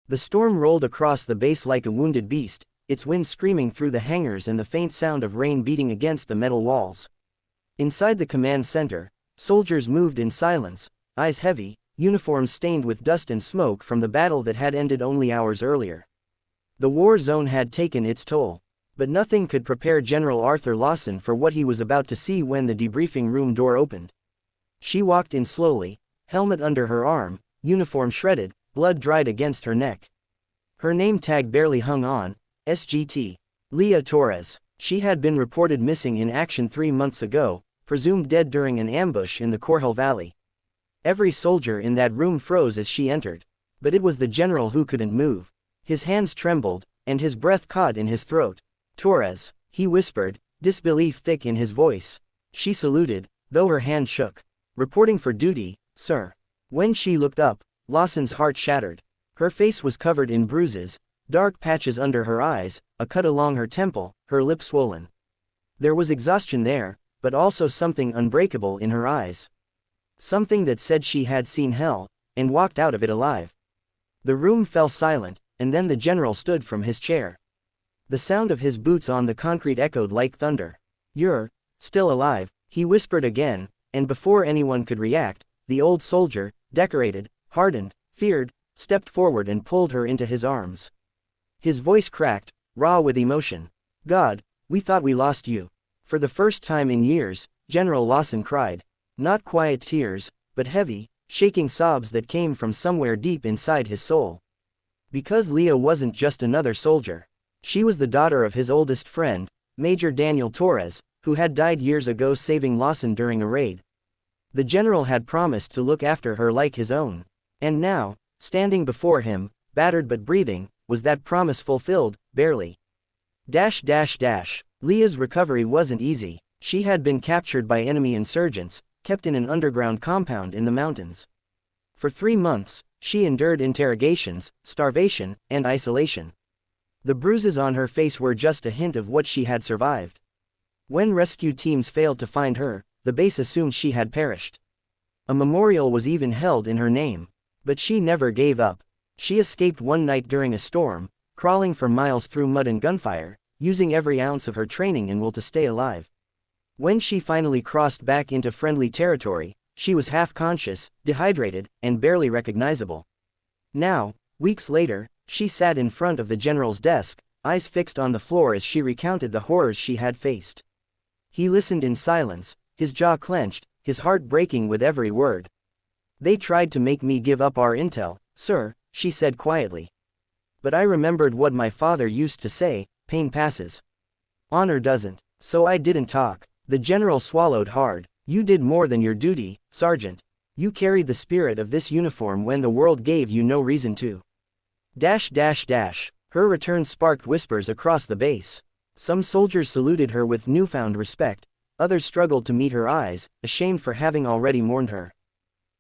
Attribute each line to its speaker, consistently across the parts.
Speaker 1: The storm rolled across the base like a wounded beast, its wind screaming through the hangars and the faint sound of rain beating against the metal walls. Inside the command center, soldiers moved in silence, eyes heavy, uniforms stained with dust and smoke from the battle that had ended only hours earlier. The war zone had taken its toll, but nothing could prepare General Arthur Lawson for what he was about to see when the debriefing room door opened. She walked in slowly, helmet under her arm, uniform shredded, blood dried against her neck. Her name tag barely hung on, SGT. Leah Torres. She had been reported missing in action 3 months ago, presumed dead during an ambush in the Corhel Valley. Every soldier in that room froze as she entered. But it was the general who couldn't move. His hands trembled, and his breath caught in his throat. Torres, he whispered, disbelief thick in his voice. She saluted, though her hand shook. Reporting for duty, sir. When she looked up, Lawson's heart shattered. Her face was covered in bruises, dark patches under her eyes, a cut along her temple, her lip swollen. There was exhaustion there, but also something unbreakable in her eyes. Something that said she had seen hell, and walked out of it alive. The room fell silent, and then the general stood from his chair. The sound of his boots on the concrete echoed like thunder. You're still alive, he whispered again, and before anyone could react, the old soldier, decorated, hardened, feared, stepped forward and pulled her into his arms. His voice cracked, raw with emotion. God, we thought we lost you. For the first time in years, General Lawson cried. Not quiet tears, but heavy, shaking sobs that came from somewhere deep inside his soul. Because Leah wasn't just another soldier. She was the daughter of his oldest friend, Major Daniel Torres, who had died years ago saving Lawson during a raid. The general had promised to look after her like his own. And now, standing before him, battered but breathing, was that promise fulfilled? Barely. Leah's recovery wasn't easy. She had been captured by enemy insurgents, kept in an underground compound in the mountains. For 3 months, she endured interrogations, starvation, and isolation. The bruises on her face were just a hint of what she had survived. When rescue teams failed to find her, the base assumed she had perished. A memorial was even held in her name. But she never gave up. She escaped one night during a storm, crawling for miles through mud and gunfire, using every ounce of her training and will to stay alive. When she finally crossed back into friendly territory, she was half-conscious, dehydrated, and barely recognizable. Now, weeks later, she sat in front of the general's desk, eyes fixed on the floor as she recounted the horrors she had faced. He listened in silence, his jaw clenched, his heart breaking with every word. They tried to make me give up our intel, sir, she said quietly. But I remembered what my father used to say, pain passes. Honor doesn't. So I didn't talk. The general swallowed hard. You did more than your duty, Sergeant. You carried the spirit of this uniform when the world gave you no reason to. Her return sparked whispers across the base. Some soldiers saluted her with newfound respect, others struggled to meet her eyes, ashamed for having already mourned her.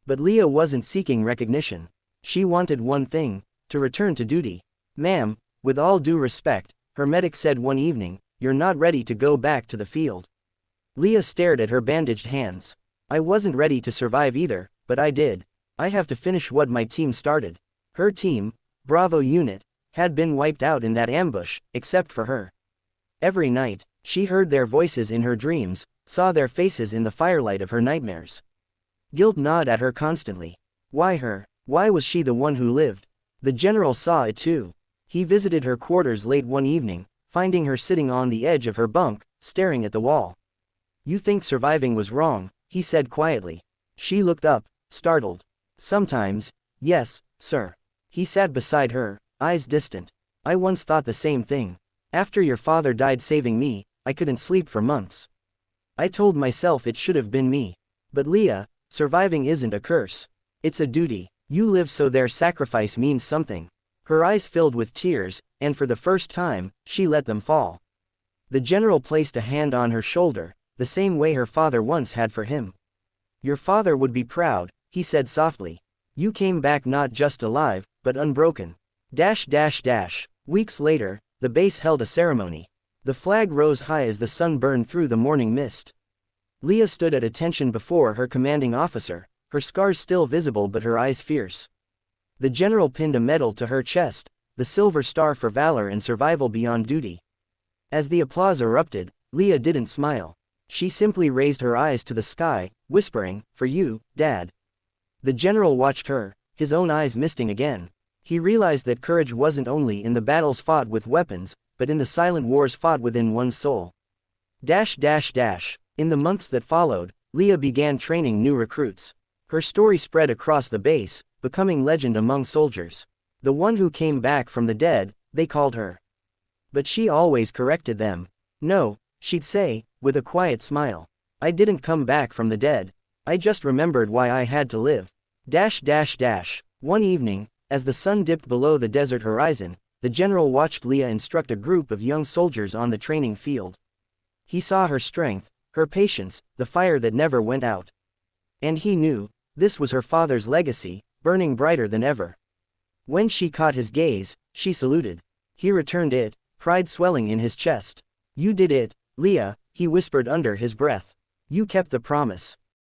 Speaker 1: But Leah wasn't seeking recognition. She wanted one thing, to return to duty. Ma'am, with all due respect, her medic said one evening, you're not ready to go back to the field. Leah stared at her bandaged hands. I wasn't ready to survive either, but I did. I have to finish what my team started. Her team, Bravo Unit, had been wiped out in that ambush, except for her. Every night, she heard their voices in her dreams, saw their faces in the firelight of her nightmares. Guilt gnawed at her constantly. Why her? Why was she the one who lived? The general saw it too. He visited her quarters late one evening, finding her sitting on the edge of her bunk, staring at the wall. You think surviving was wrong, he said quietly. She looked up, startled. Sometimes, yes, sir. He sat beside her, eyes distant. I once thought the same thing. After your father died saving me, I couldn't sleep for months. I told myself it should have been me. But Leah, surviving isn't a curse. It's a duty. You live so their sacrifice means something. Her eyes filled with tears, and for the first time, she let them fall. The general placed a hand on her shoulder, the same way her father once had for him. Your father would be proud, he said softly. You came back not just alive, but unbroken. Weeks later, the base held a ceremony. The flag rose high as the sun burned through the morning mist. Leah stood at attention before her commanding officer, her scars still visible but her eyes fierce. The general pinned a medal to her chest, the Silver Star for valor and survival beyond duty. As the applause erupted, Leah didn't smile. She simply raised her eyes to the sky, whispering, "For you, Dad." The general watched her, his own eyes misting again. He realized that courage wasn't only in the battles fought with weapons, but in the silent wars fought within one's soul. In the months that followed, Leah began training new recruits. Her story spread across the base, becoming legend among soldiers. The one who came back from the dead, they called her. But she always corrected them. "No," she'd say, with a quiet smile. "I didn't come back from the dead. I just remembered why I had to live." One evening, as the sun dipped below the desert horizon, the general watched Leah instruct a group of young soldiers on the training field. He saw her strength, her patience, the fire that never went out. And he knew, this was her father's legacy, burning brighter than ever. When she caught his gaze, she saluted. He returned it, pride swelling in his chest. "You did it, Leah," he whispered under his breath. "You kept the promise."